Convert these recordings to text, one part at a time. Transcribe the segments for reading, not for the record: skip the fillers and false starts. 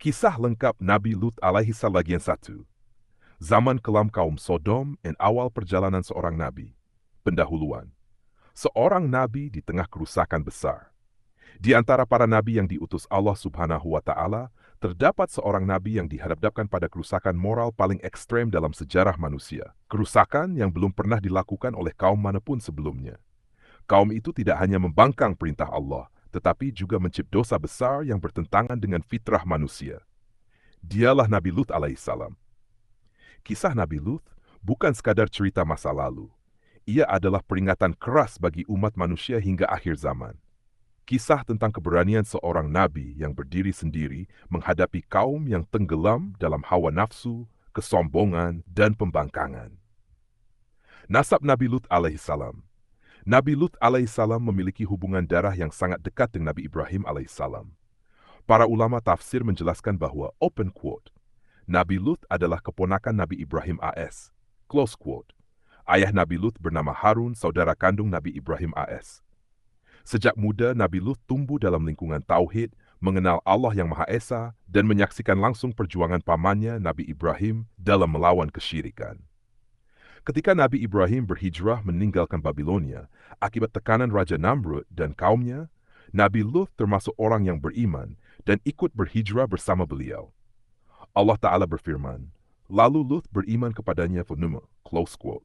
Kisah lengkap Nabi Lut alaihi salam bagian 1. Zaman kelam kaum Sodom dan awal perjalanan seorang nabi. Pendahuluan. Seorang nabi di tengah kerusakan besar. Di antara para nabi yang diutus Allah Subhanahu wa Ta'ala, terdapat seorang nabi yang dihadapkan pada kerusakan moral paling ekstrem dalam sejarah manusia. Kerusakan yang belum pernah dilakukan oleh kaum manapun sebelumnya. Kaum itu tidak hanya membangkang perintah Allah, tetapi juga mencipta dosa besar yang bertentangan dengan fitrah manusia. Dialah Nabi Lut alaihissalam. Kisah Nabi Lut bukan sekadar cerita masa lalu. Ia adalah peringatan keras bagi umat manusia hingga akhir zaman. Kisah tentang keberanian seorang nabi yang berdiri sendiri menghadapi kaum yang tenggelam dalam hawa nafsu, kesombongan, dan pembangkangan. Nasab Nabi Lut alaihissalam. Nabi Lut alaihissalam memiliki hubungan darah yang sangat dekat dengan Nabi Ibrahim alaihissalam. Para ulama tafsir menjelaskan bahwa, open quote, Nabi Lut adalah keponakan Nabi Ibrahim AS, close quote. Ayah Nabi Lut bernama Harun, saudara kandung Nabi Ibrahim AS. Sejak muda, Nabi Lut tumbuh dalam lingkungan tauhid, mengenal Allah yang Maha Esa, dan menyaksikan langsung perjuangan pamannya Nabi Ibrahim dalam melawan kesyirikan. Ketika Nabi Ibrahim berhijrah meninggalkan Babilonia akibat tekanan Raja Namrud dan kaumnya, Nabi Lut termasuk orang yang beriman dan ikut berhijrah bersama beliau. Allah Ta'ala berfirman, lalu Lut beriman kepadanya Funuma, close quote.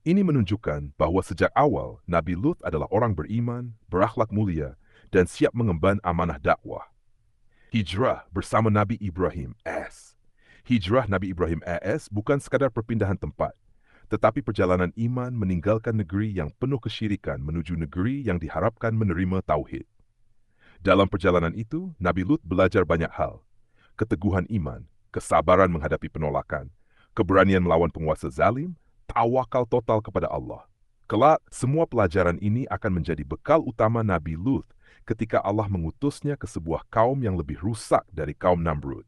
Ini menunjukkan bahwa sejak awal Nabi Lut adalah orang beriman, berakhlak mulia, dan siap mengemban amanah dakwah. Hijrah bersama Nabi Ibrahim AS. Hijrah Nabi Ibrahim AS bukan sekadar perpindahan tempat, tetapi perjalanan iman meninggalkan negeri yang penuh kesyirikan menuju negeri yang diharapkan menerima tauhid. Dalam perjalanan itu, Nabi Lut belajar banyak hal. Keteguhan iman, kesabaran menghadapi penolakan, keberanian melawan penguasa zalim, tawakal total kepada Allah. Kelak, semua pelajaran ini akan menjadi bekal utama Nabi Lut ketika Allah mengutusnya ke sebuah kaum yang lebih rusak dari kaum Namrud.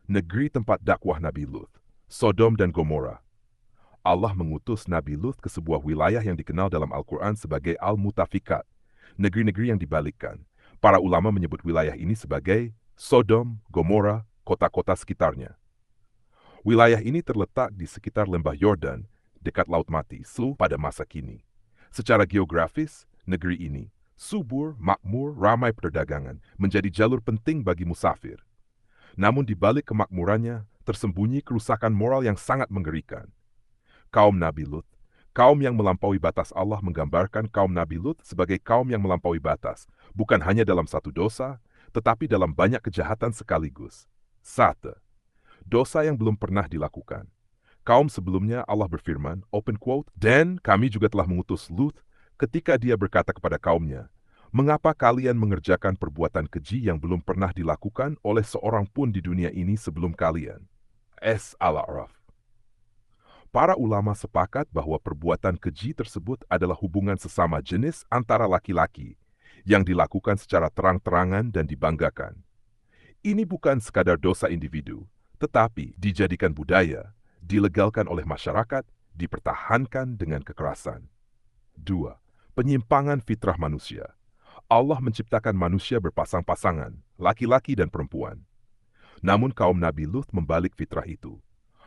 Negeri tempat dakwah Nabi Lut, Sodom dan Gomora. Allah mengutus Nabi Lut ke sebuah wilayah yang dikenal dalam Al-Quran sebagai Al-Mutafikat, negeri-negeri yang dibalikkan. Para ulama menyebut wilayah ini sebagai Sodom, Gomora, kota-kota sekitarnya. Wilayah ini terletak di sekitar lembah Yordan, dekat Laut Mati, pada masa kini. Secara geografis, negeri ini subur, makmur, ramai perdagangan, menjadi jalur penting bagi musafir. Namun di balik kemakmurannya, tersembunyi kerusakan moral yang sangat mengerikan. Kaum Nabi Lut, kaum yang melampaui batas. Allah menggambarkan kaum Nabi Lut sebagai kaum yang melampaui batas, bukan hanya dalam satu dosa, tetapi dalam banyak kejahatan sekaligus. 1. Dosa yang belum pernah dilakukan. Kaum sebelumnya Allah berfirman, open quote, dan kami juga telah mengutus Lut ketika dia berkata kepada kaumnya, mengapa kalian mengerjakan perbuatan keji yang belum pernah dilakukan oleh seorang pun di dunia ini sebelum kalian? Al-A'raf. Para ulama sepakat bahwa perbuatan keji tersebut adalah hubungan sesama jenis antara laki-laki yang dilakukan secara terang-terangan dan dibanggakan. Ini bukan sekadar dosa individu, tetapi dijadikan budaya, dilegalkan oleh masyarakat, dipertahankan dengan kekerasan. 2. Penyimpangan fitrah manusia. Allah menciptakan manusia berpasang-pasangan, laki-laki dan perempuan. Namun kaum Nabi Lut membalik fitrah itu.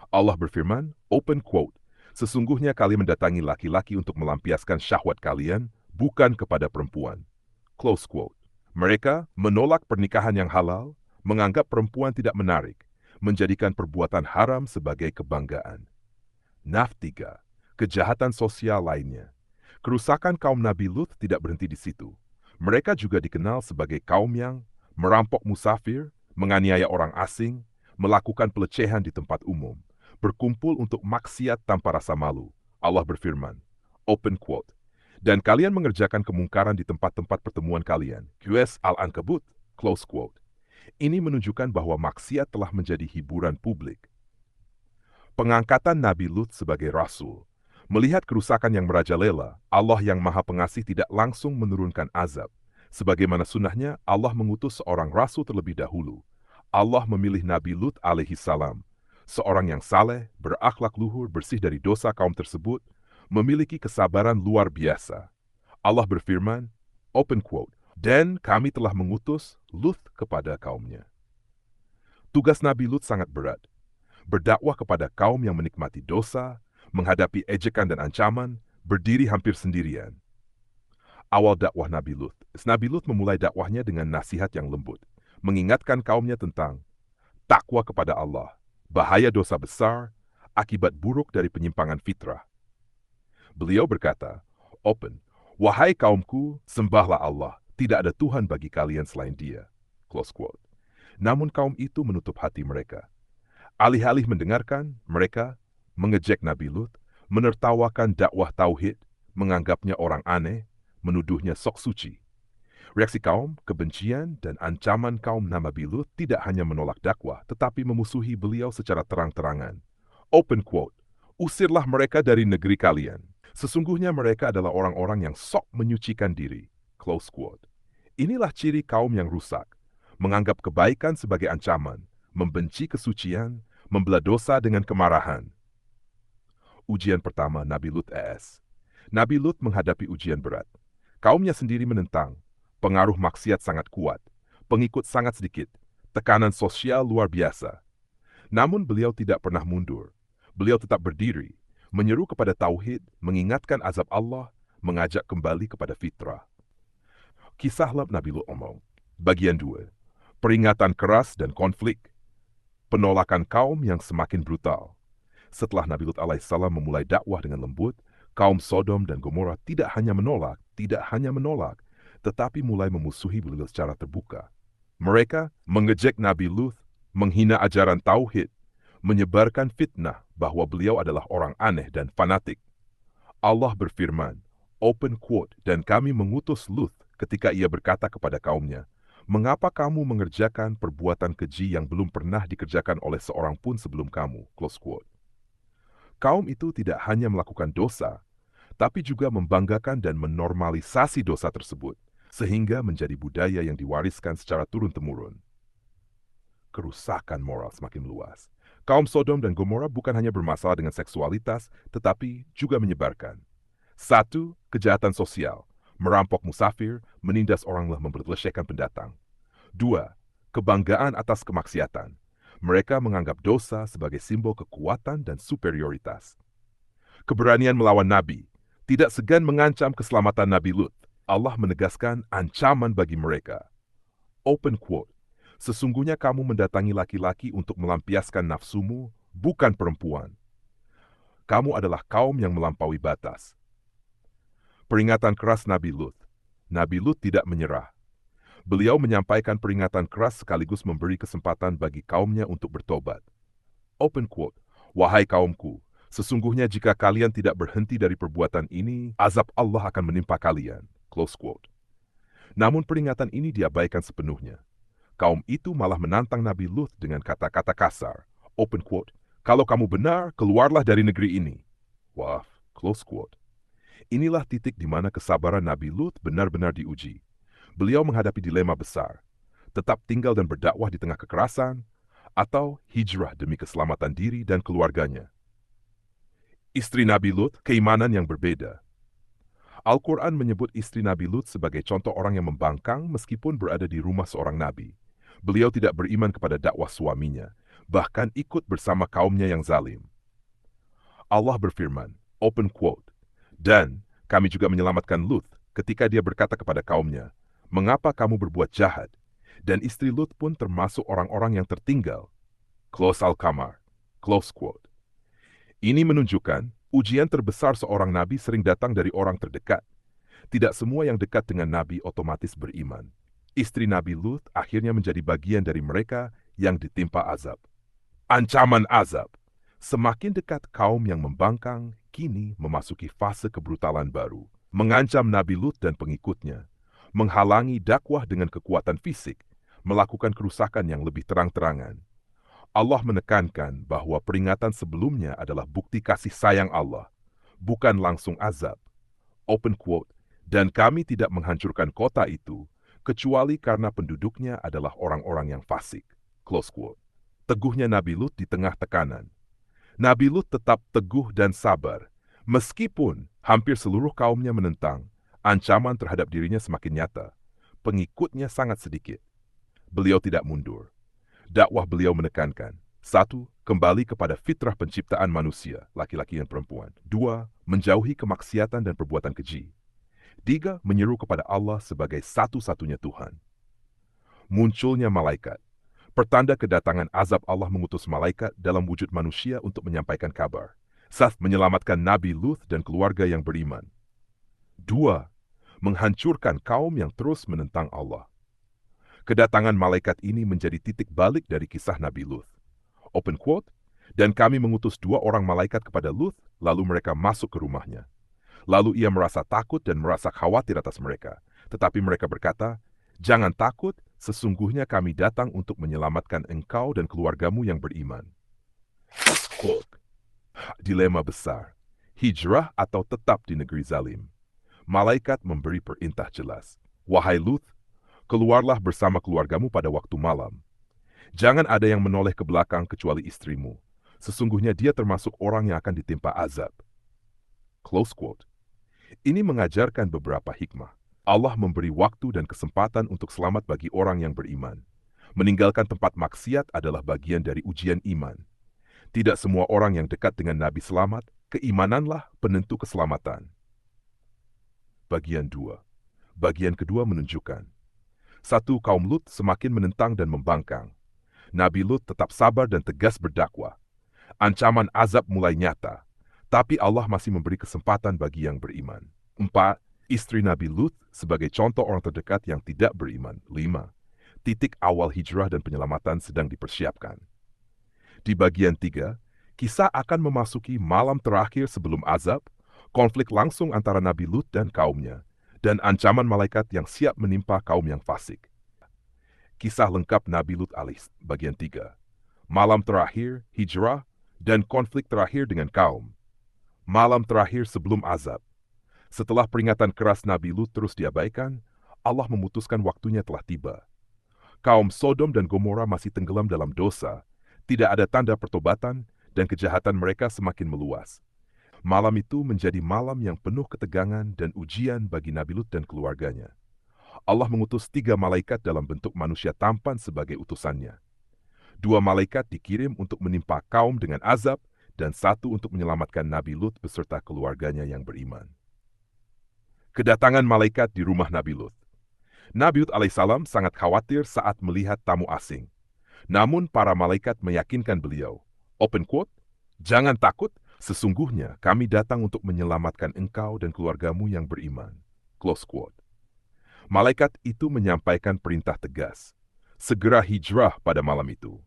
Allah berfirman, open quote, sesungguhnya kalian mendatangi laki-laki untuk melampiaskan syahwat kalian, bukan kepada perempuan. Close quote. Mereka menolak pernikahan yang halal, menganggap perempuan tidak menarik, menjadikan perbuatan haram sebagai kebanggaan. 3. Kejahatan sosial lainnya. Kerusakan kaum Nabi Lut tidak berhenti di situ. Mereka juga dikenal sebagai kaum yang merampok musafir, menganiaya orang asing, melakukan pelecehan di tempat umum, berkumpul untuk maksiat tanpa rasa malu. Allah berfirman, open quote, dan kalian mengerjakan kemungkaran di tempat-tempat pertemuan kalian. QS Al-Ankabut, close quote. Ini menunjukkan bahwa maksiat telah menjadi hiburan publik. Pengangkatan Nabi Lut sebagai Rasul. Melihat kerusakan yang merajalela, Allah yang Maha Pengasih tidak langsung menurunkan azab. Sebagaimana sunnahnya, Allah mengutus seorang Rasul terlebih dahulu. Allah memilih Nabi Lut alaihissalam, seorang yang saleh, berakhlak luhur, bersih dari dosa kaum tersebut, memiliki kesabaran luar biasa. Allah berfirman, open quote, dan kami telah mengutus Lut kepada kaumnya. Tugas Nabi Lut sangat berat. Berdakwah kepada kaum yang menikmati dosa, menghadapi ejekan dan ancaman, berdiri hampir sendirian. Awal dakwah Nabi Lut. Nabi Lut memulai dakwahnya dengan nasihat yang lembut, mengingatkan kaumnya tentang takwa kepada Allah, bahaya dosa besar, akibat buruk dari penyimpangan fitrah. Beliau berkata, "Open, wahai kaumku, sembahlah Allah, tidak ada Tuhan bagi kalian selain Dia." Close quote. Namun kaum itu menutup hati mereka. Alih-alih mendengarkan, mereka mengejek Nabi Lut, menertawakan dakwah tauhid, menganggapnya orang aneh, menuduhnya sok suci. Reaksi kaum, kebencian, dan ancaman kaum Nabi Lut tidak hanya menolak dakwah, tetapi memusuhi beliau secara terang-terangan. Open quote, "Usirlah mereka dari negeri kalian. Sesungguhnya mereka adalah orang-orang yang sok menyucikan diri." Close quote. Inilah ciri kaum yang rusak, menganggap kebaikan sebagai ancaman, membenci kesucian, membelah dosa dengan kemarahan. Ujian pertama Nabi Lut ES. Nabi Lut menghadapi ujian berat. Kaumnya sendiri menentang, pengaruh maksiat sangat kuat, pengikut sangat sedikit, tekanan sosial luar biasa. Namun beliau tidak pernah mundur. Beliau tetap berdiri, menyeru kepada tauhid, mengingatkan azab Allah, mengajak kembali kepada fitrah. Kisah Nabi Lut omong. Bagian 2. Peringatan keras dan konflik. Penolakan kaum yang semakin brutal. Setelah Nabi Lut alaihissalam memulai dakwah dengan lembut, kaum Sodom dan Gomora tidak hanya menolak, tetapi mulai memusuhi beliau secara terbuka. Mereka mengejek Nabi Lut, menghina ajaran tauhid, menyebarkan fitnah bahwa beliau adalah orang aneh dan fanatik. Allah berfirman, open quote, "Dan kami mengutus Lut ketika ia berkata kepada kaumnya, mengapa kamu mengerjakan perbuatan keji yang belum pernah dikerjakan oleh seorang pun sebelum kamu?" Close quote. Kaum itu tidak hanya melakukan dosa, tapi juga membanggakan dan menormalisasi dosa tersebut, sehingga menjadi budaya yang diwariskan secara turun-temurun. Kerusakan moral semakin luas. Kaum Sodom dan Gomora bukan hanya bermasalah dengan seksualitas, tetapi juga menyebarkan. 1. Kejahatan sosial, merampok musafir, menindas orang lemah, memperlesehkan pendatang. 2. Kebanggaan atas kemaksiatan. Mereka menganggap dosa sebagai simbol kekuatan dan superioritas. Keberanian melawan Nabi, tidak segan mengancam keselamatan Nabi Lut. Allah menegaskan ancaman bagi mereka. Open quote, "Sesungguhnya kamu mendatangi laki-laki untuk melampiaskan nafsumu, bukan perempuan. Kamu adalah kaum yang melampaui batas." Peringatan keras Nabi Lut. Nabi Lut tidak menyerah. Beliau menyampaikan peringatan keras sekaligus memberi kesempatan bagi kaumnya untuk bertobat. Open quote, "Wahai kaumku, sesungguhnya jika kalian tidak berhenti dari perbuatan ini, azab Allah akan menimpa kalian." Close quote. Namun peringatan ini diabaikan sepenuhnya. Kaum itu malah menantang Nabi Lut dengan kata-kata kasar. Open quote, "Kalau kamu benar, keluarlah dari negeri ini." Wah, close quote. Inilah titik di mana kesabaran Nabi Lut benar-benar diuji. Beliau menghadapi dilema besar, tetap tinggal dan berdakwah di tengah kekerasan, atau hijrah demi keselamatan diri dan keluarganya. Istri Nabi Lut, keimanan yang berbeda. Al-Quran menyebut istri Nabi Lut sebagai contoh orang yang membangkang meskipun berada di rumah seorang nabi. Beliau tidak beriman kepada dakwah suaminya, bahkan ikut bersama kaumnya yang zalim. Allah berfirman, open quote, "Dan kami juga menyelamatkan Lut ketika dia berkata kepada kaumnya, mengapa kamu berbuat jahat?" Dan istri Lut pun termasuk orang-orang yang tertinggal. Close Al-Qamar. Close quote. Ini menunjukkan ujian terbesar seorang nabi sering datang dari orang terdekat. Tidak semua yang dekat dengan nabi otomatis beriman. Istri Nabi Lut akhirnya menjadi bagian dari mereka yang ditimpa azab. Ancaman azab. Semakin dekat kaum yang membangkang, kini memasuki fase kebrutalan baru. Mengancam Nabi Lut dan pengikutnya. Menghalangi dakwah dengan kekuatan fisik. Melakukan kerusakan yang lebih terang-terangan. Allah menekankan bahwa peringatan sebelumnya adalah bukti kasih sayang Allah, bukan langsung azab. Open quote, "Dan kami tidak menghancurkan kota itu, kecuali karena penduduknya adalah orang-orang yang fasik." Close quote. Teguhnya Nabi Lut di tengah tekanan. Nabi Lut tetap teguh dan sabar, meskipun hampir seluruh kaumnya menentang. Ancaman terhadap dirinya semakin nyata. Pengikutnya sangat sedikit. Beliau tidak mundur. Dakwah beliau menekankan, 1. Kembali kepada fitrah penciptaan manusia, laki-laki dan perempuan. 2. Menjauhi kemaksiatan dan perbuatan keji. 3. Menyeru kepada Allah sebagai satu-satunya Tuhan. Munculnya malaikat. Pertanda kedatangan azab Allah mengutus malaikat dalam wujud manusia untuk menyampaikan kabar. 1. Menyelamatkan Nabi Lut dan keluarga yang beriman. 2. Menghancurkan kaum yang terus menentang Allah. Kedatangan malaikat ini menjadi titik balik dari kisah Nabi Lut. Open quote, dan kami mengutus 2 orang malaikat kepada Lut, lalu mereka masuk ke rumahnya. Lalu ia merasa takut dan merasa khawatir atas mereka. Tetapi mereka berkata, jangan takut, sesungguhnya kami datang untuk menyelamatkan engkau dan keluargamu yang beriman. Dilema besar, hijrah atau tetap di negeri zalim. Malaikat memberi perintah jelas. Wahai Lut, keluarlah bersama keluargamu pada waktu malam. Jangan ada yang menoleh ke belakang kecuali istrimu. Sesungguhnya dia termasuk orang yang akan ditimpa azab. Close quote. Ini mengajarkan beberapa hikmah. Allah memberi waktu dan kesempatan untuk selamat bagi orang yang beriman. Meninggalkan tempat maksiat adalah bagian dari ujian iman. Tidak semua orang yang dekat dengan Nabi selamat, keimananlah penentu keselamatan. Bagian 2. Bagian kedua menunjukkan 1. Kaum Lut semakin menentang dan membangkang. Nabi Lut tetap sabar dan tegas berdakwah. Ancaman azab mulai nyata, tapi Allah masih memberi kesempatan bagi yang beriman. 4. Istri Nabi Lut sebagai contoh orang terdekat yang tidak beriman. 5. Titik awal hijrah dan penyelamatan sedang dipersiapkan. Di bagian 3, kisah akan memasuki malam terakhir sebelum azab, konflik langsung antara Nabi Lut dan kaumnya, dan ancaman malaikat yang siap menimpa kaum yang fasik. Kisah lengkap Nabi Lut alaih bagian 3. Malam terakhir, hijrah, dan konflik terakhir dengan kaum. Malam terakhir sebelum azab. Setelah peringatan keras Nabi Lut terus diabaikan, Allah memutuskan waktunya telah tiba. Kaum Sodom dan Gomora masih tenggelam dalam dosa, tidak ada tanda pertobatan, dan kejahatan mereka semakin meluas. Malam itu menjadi malam yang penuh ketegangan dan ujian bagi Nabi Lut dan keluarganya. Allah mengutus 3 malaikat dalam bentuk manusia tampan sebagai utusannya. 2 malaikat dikirim untuk menimpa kaum dengan azab, dan 1 untuk menyelamatkan Nabi Lut beserta keluarganya yang beriman. Kedatangan malaikat di rumah Nabi Lut. Nabi Lut alaihissalam sangat khawatir saat melihat tamu asing. Namun para malaikat meyakinkan beliau, open quote, jangan takut, sesungguhnya kami datang untuk menyelamatkan engkau dan keluargamu yang beriman. Close quote. Malaikat itu menyampaikan perintah tegas. Segera hijrah pada malam itu.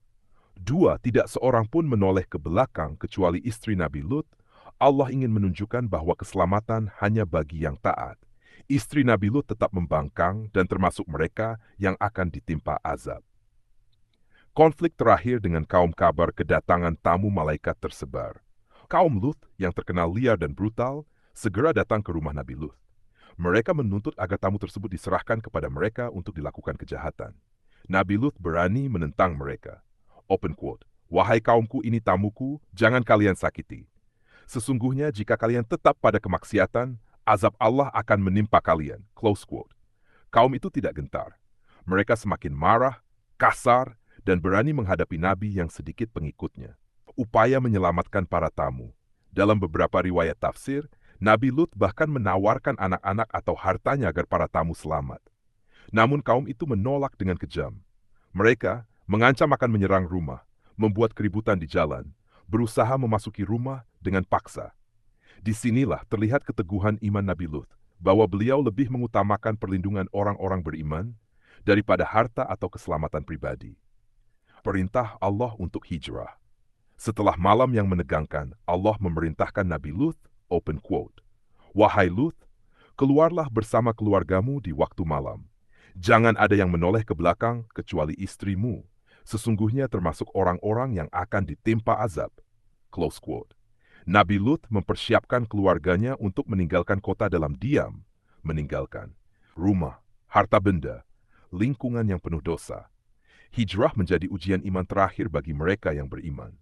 2, tidak seorang pun menoleh ke belakang kecuali istri Nabi Lut. Allah ingin menunjukkan bahwa keselamatan hanya bagi yang taat. Istri Nabi Lut tetap membangkang dan termasuk mereka yang akan ditimpa azab. Konflik terakhir dengan kaum kabar kedatangan tamu malaikat tersebar. Kaum Lut yang terkenal liar dan brutal segera datang ke rumah Nabi Lut. Mereka menuntut agar tamu tersebut diserahkan kepada mereka untuk dilakukan kejahatan. Nabi Lut berani menentang mereka. Open quote, wahai kaumku ini tamuku, jangan kalian sakiti. Sesungguhnya jika kalian tetap pada kemaksiatan, azab Allah akan menimpa kalian. Close quote. Kaum itu tidak gentar. Mereka semakin marah, kasar, dan berani menghadapi Nabi yang sedikit pengikutnya. Upaya menyelamatkan para tamu. Dalam beberapa riwayat tafsir, Nabi Lut bahkan menawarkan anak-anak atau hartanya agar para tamu selamat. Namun kaum itu menolak dengan kejam. Mereka mengancam akan menyerang rumah, membuat keributan di jalan, berusaha memasuki rumah dengan paksa. Disinilah terlihat keteguhan iman Nabi Lut, bahwa beliau lebih mengutamakan perlindungan orang-orang beriman daripada harta atau keselamatan pribadi. Perintah Allah untuk hijrah. Setelah malam yang menegangkan, Allah memerintahkan Nabi Lut, open quote, wahai Lut, keluarlah bersama keluargamu di waktu malam. Jangan ada yang menoleh ke belakang kecuali istrimu. Sesungguhnya termasuk orang-orang yang akan ditimpa azab. Close quote. Nabi Lut mempersiapkan keluarganya untuk meninggalkan kota dalam diam, meninggalkan rumah, harta benda, lingkungan yang penuh dosa. Hijrah menjadi ujian iman terakhir bagi mereka yang beriman.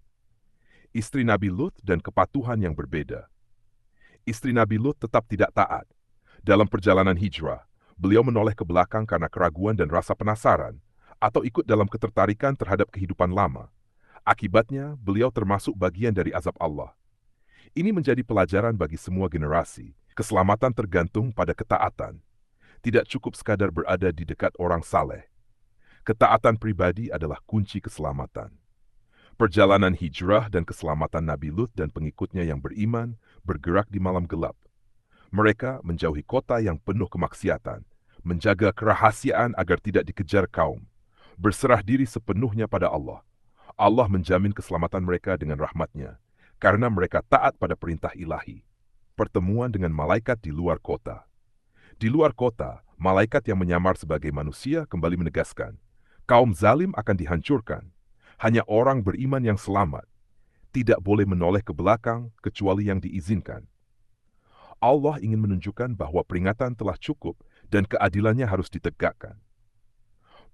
Istri Nabi Lut dan kepatuhan yang berbeda. Istri Nabi Lut tetap tidak taat. Dalam perjalanan hijrah, beliau menoleh ke belakang karena keraguan dan rasa penasaran. atau ikut dalam ketertarikan terhadap kehidupan lama. Akibatnya, beliau termasuk bagian dari azab Allah. Ini menjadi pelajaran bagi semua generasi. Keselamatan tergantung pada ketaatan. Tidak cukup sekadar berada di dekat orang saleh. Ketaatan pribadi adalah kunci keselamatan. Perjalanan hijrah dan keselamatan Nabi Lut dan pengikutnya yang beriman bergerak di malam gelap. Mereka menjauhi kota yang penuh kemaksiatan, menjaga kerahasiaan agar tidak dikejar kaum, berserah diri sepenuhnya pada Allah. Allah menjamin keselamatan mereka dengan rahmatnya, karena mereka taat pada perintah ilahi. Pertemuan dengan malaikat di luar kota. Di luar kota, malaikat yang menyamar sebagai manusia kembali menegaskan, kaum zalim akan dihancurkan. Hanya orang beriman yang selamat, tidak boleh menoleh ke belakang kecuali yang diizinkan. Allah ingin menunjukkan bahwa peringatan telah cukup dan keadilannya harus ditegakkan.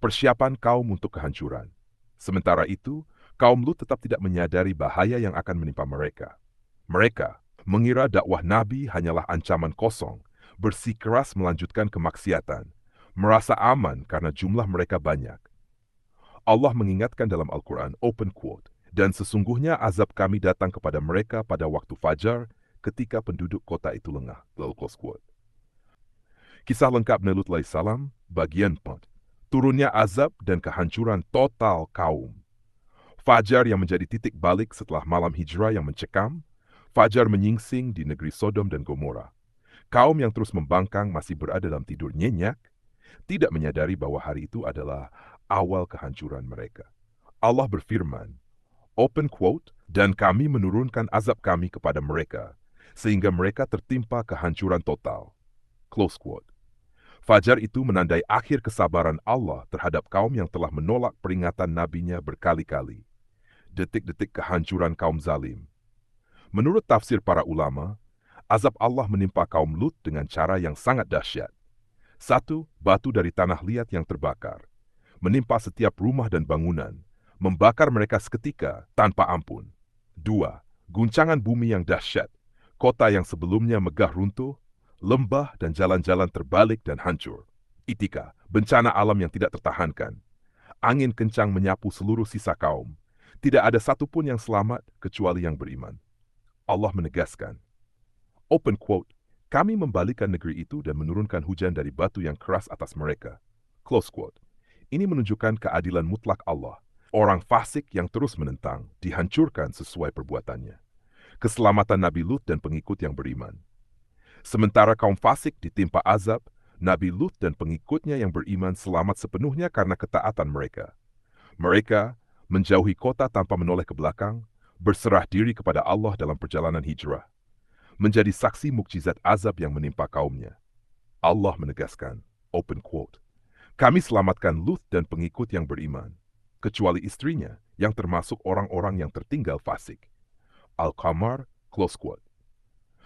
Persiapan kaum untuk kehancuran. Sementara itu, kaum Lut tetap tidak menyadari bahaya yang akan menimpa mereka. Mereka mengira dakwah Nabi hanyalah ancaman kosong, bersikeras melanjutkan kemaksiatan, merasa aman karena jumlah mereka banyak. Allah mengingatkan dalam Al-Quran, open quote, dan sesungguhnya azab kami datang kepada mereka pada waktu fajar ketika penduduk kota itu lengah. Close quote. Kisah lengkap Nabi Lut alaihissalam, bagian 4. Turunnya azab dan kehancuran total kaum. Fajar yang menjadi titik balik setelah malam hijrah yang mencekam, fajar menyingsing di negeri Sodom dan Gomora. Kaum yang terus membangkang masih berada dalam tidur nyenyak, tidak menyadari bahwa hari itu adalah awal kehancuran mereka. Allah berfirman, open quote, dan kami menurunkan azab kami kepada mereka, sehingga mereka tertimpa kehancuran total. Close quote. Fajar itu menandai akhir kesabaran Allah terhadap kaum yang telah menolak peringatan nabinya berkali-kali. Detik-detik kehancuran kaum zalim. Menurut tafsir para ulama, azab Allah menimpa kaum Lut dengan cara yang sangat dahsyat. 1. Batu dari tanah liat yang terbakar, menimpa setiap rumah dan bangunan, membakar mereka seketika tanpa ampun. 2. Guncangan bumi yang dahsyat, kota yang sebelumnya megah runtuh, lembah dan jalan-jalan terbalik dan hancur. 3. Bencana alam yang tidak tertahankan. Angin kencang menyapu seluruh sisa kaum. Tidak ada satupun yang selamat kecuali yang beriman. Allah menegaskan, open quote, kami membalikan negeri itu dan menurunkan hujan dari batu yang keras atas mereka. Close quote. Ini menunjukkan keadilan mutlak Allah. Orang fasik yang terus menentang dihancurkan sesuai perbuatannya. Keselamatan Nabi Lut dan pengikut yang beriman. Sementara kaum fasik ditimpa azab, Nabi Lut dan pengikutnya yang beriman selamat sepenuhnya karena ketaatan mereka. Mereka menjauhi kota tanpa menoleh ke belakang, berserah diri kepada Allah dalam perjalanan hijrah, menjadi saksi mukjizat azab yang menimpa kaumnya. Allah menegaskan, open quote, kami selamatkan Lut dan pengikut yang beriman, kecuali istrinya yang termasuk orang-orang yang tertinggal fasik. Al-Qamar, close quote.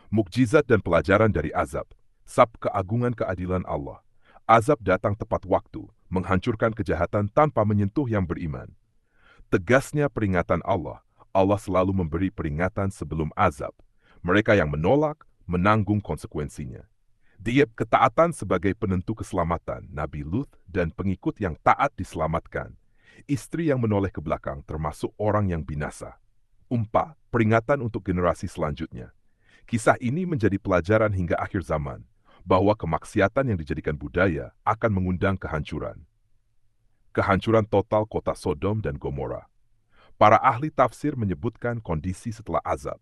Mukjizat dan pelajaran dari azab, sab keagungan keadilan Allah. Azab datang tepat waktu, menghancurkan kejahatan tanpa menyentuh yang beriman. Tegasnya peringatan Allah, Allah selalu memberi peringatan sebelum azab. Mereka yang menolak, menanggung konsekuensinya. Diet ketaatan sebagai penentu keselamatan, Nabi Lut dan pengikut yang taat diselamatkan. Istri yang menoleh ke belakang termasuk orang yang binasa. 4. Peringatan untuk generasi selanjutnya. Kisah ini menjadi pelajaran hingga akhir zaman, bahwa kemaksiatan yang dijadikan budaya akan mengundang kehancuran. Kehancuran total kota Sodom dan Gomora. Para ahli tafsir menyebutkan kondisi setelah azab.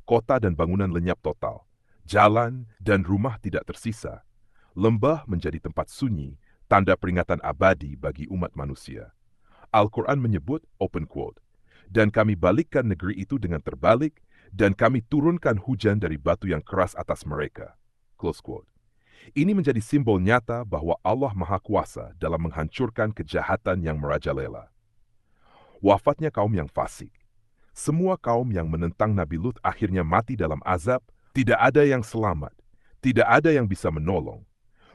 Kota dan bangunan lenyap total. Jalan dan rumah tidak tersisa. Lembah menjadi tempat sunyi, tanda peringatan abadi bagi umat manusia. Al-Quran menyebut, open quote, dan kami balikkan negeri itu dengan terbalik, dan kami turunkan hujan dari batu yang keras atas mereka. Close quote. Ini menjadi simbol nyata bahwa Allah Maha Kuasa dalam menghancurkan kejahatan yang merajalela. Wafatnya kaum yang fasik. Semua kaum yang menentang Nabi Lut akhirnya mati dalam azab, tidak ada yang selamat, tidak ada yang bisa menolong.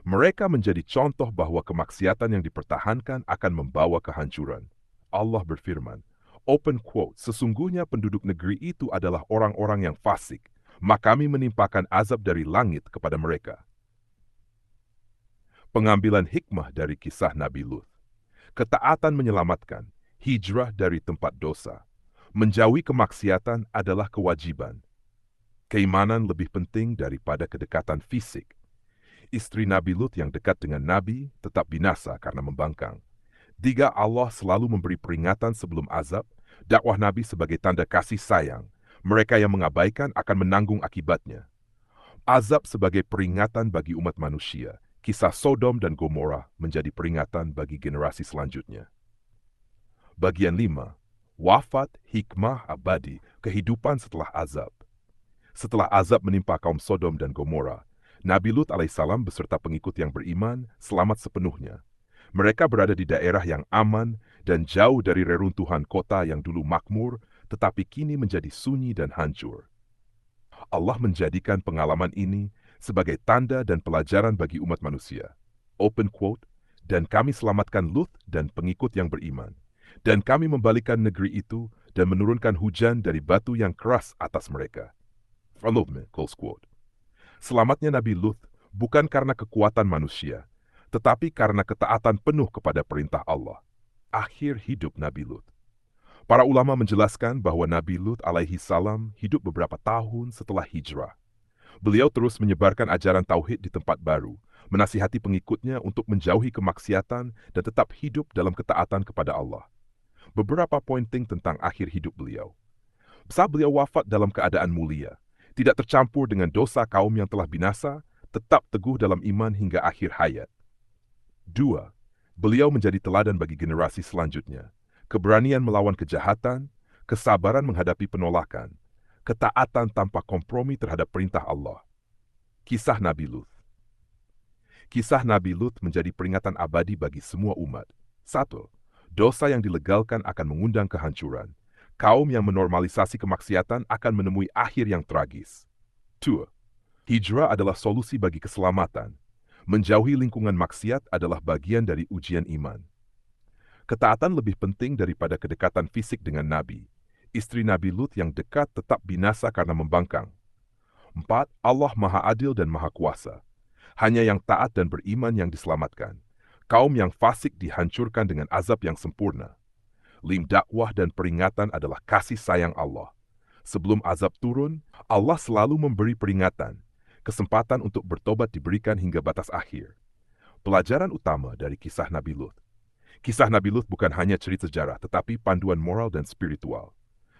Mereka menjadi contoh bahwa kemaksiatan yang dipertahankan akan membawa kehancuran. Allah berfirman, open quote, sesungguhnya penduduk negeri itu adalah orang-orang yang fasik, maka kami menimpakan azab dari langit kepada mereka. Pengambilan hikmah dari kisah Nabi Lut. Ketaatan menyelamatkan, hijrah dari tempat dosa. Menjauhi kemaksiatan adalah kewajiban. Keimanan lebih penting daripada kedekatan fisik. Istri Nabi Lut yang dekat dengan Nabi tetap binasa karena membangkang. 3. Allah selalu memberi peringatan sebelum azab, dakwah Nabi sebagai tanda kasih sayang. Mereka yang mengabaikan akan menanggung akibatnya. Azab sebagai peringatan bagi umat manusia. Kisah Sodom dan Gomora menjadi peringatan bagi generasi selanjutnya. Bagian 5. Wafat hikmah abadi, kehidupan setelah azab. Setelah azab menimpa kaum Sodom dan Gomora, Nabi Lut alaihissalam beserta pengikut yang beriman selamat sepenuhnya. Mereka berada di daerah yang aman dan jauh dari reruntuhan kota yang dulu makmur, tetapi kini menjadi sunyi dan hancur. Allah menjadikan pengalaman ini sebagai tanda dan pelajaran bagi umat manusia. Open quote, dan kami selamatkan Lut dan pengikut yang beriman. Dan kami membalikan negeri itu dan menurunkan hujan dari batu yang keras atas mereka. Close quote. Selamatnya Nabi Lut bukan karena kekuatan manusia, tetapi karena ketaatan penuh kepada perintah Allah. Akhir hidup Nabi Lut. Para ulama menjelaskan bahwa Nabi Lut alaihi salam hidup beberapa tahun setelah hijrah. Beliau terus menyebarkan ajaran tauhid di tempat baru, menasihati pengikutnya untuk menjauhi kemaksiatan dan tetap hidup dalam ketaatan kepada Allah. Beberapa pointing tentang akhir hidup beliau. Saat beliau wafat dalam keadaan mulia, tidak tercampur dengan dosa kaum yang telah binasa, tetap teguh dalam iman hingga akhir hayat. 2. Beliau menjadi teladan bagi generasi selanjutnya. Keberanian melawan kejahatan, kesabaran menghadapi penolakan, ketaatan tanpa kompromi terhadap perintah Allah. Kisah Nabi Lut. Kisah Nabi Lut menjadi peringatan abadi bagi semua umat. 1. Dosa yang dilegalkan akan mengundang kehancuran. Kaum yang menormalisasi kemaksiatan akan menemui akhir yang tragis. 2. Hijrah adalah solusi bagi keselamatan. Menjauhi lingkungan maksiat adalah bagian dari ujian iman. Ketaatan lebih penting daripada kedekatan fisik dengan Nabi. Istri Nabi Lut yang dekat tetap binasa karena membangkang. 4. Allah Maha Adil dan Maha Kuasa. Hanya yang taat dan beriman yang diselamatkan. Kaum yang fasik dihancurkan dengan azab yang sempurna. 5. Dakwah dan peringatan adalah kasih sayang Allah. Sebelum azab turun, Allah selalu memberi peringatan. Kesempatan untuk bertobat diberikan hingga batas akhir. Pelajaran utama dari kisah Nabi Lut. Kisah Nabi Lut bukan hanya cerita sejarah, tetapi panduan moral dan spiritual.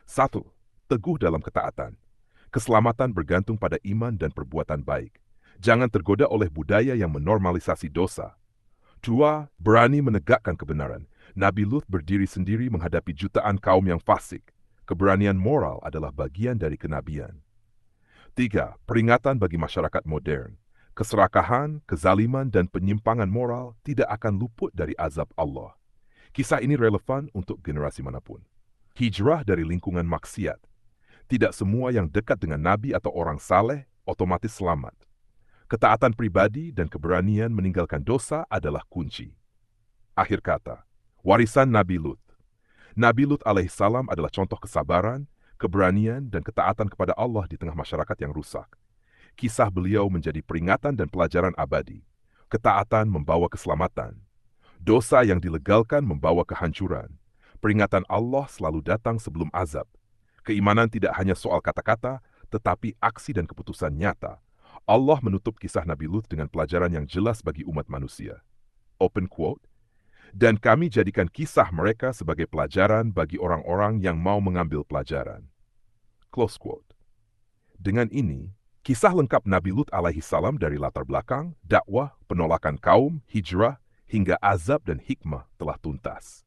1. Teguh dalam ketaatan. Keselamatan bergantung pada iman dan perbuatan baik. Jangan tergoda oleh budaya yang menormalisasi dosa. 2. Berani menegakkan kebenaran. Nabi Lut berdiri sendiri menghadapi jutaan kaum yang fasik. Keberanian moral adalah bagian dari kenabian. 3. Peringatan bagi masyarakat modern. Keserakahan, kezaliman, dan penyimpangan moral tidak akan luput dari azab Allah. Kisah ini relevan untuk generasi manapun. Hijrah dari lingkungan maksiat. Tidak semua yang dekat dengan Nabi atau orang saleh otomatis selamat. Ketaatan pribadi dan keberanian meninggalkan dosa adalah kunci. Akhir kata, warisan Nabi Lut. Nabi Lut alaihissalam adalah contoh kesabaran, keberanian, dan ketaatan kepada Allah di tengah masyarakat yang rusak. Kisah beliau menjadi peringatan dan pelajaran abadi. Ketaatan membawa keselamatan. Dosa yang dilegalkan membawa kehancuran. Peringatan Allah selalu datang sebelum azab. Keimanan tidak hanya soal kata-kata, tetapi aksi dan keputusan nyata. Allah menutup kisah Nabi Lut dengan pelajaran yang jelas bagi umat manusia. Open quote, dan kami jadikan kisah mereka sebagai pelajaran bagi orang-orang yang mau mengambil pelajaran. Close quote. Dengan ini, kisah lengkap Nabi Lut alaihi salam dari latar belakang, dakwah, penolakan kaum, hijrah, hingga azab dan hikmah telah tuntas.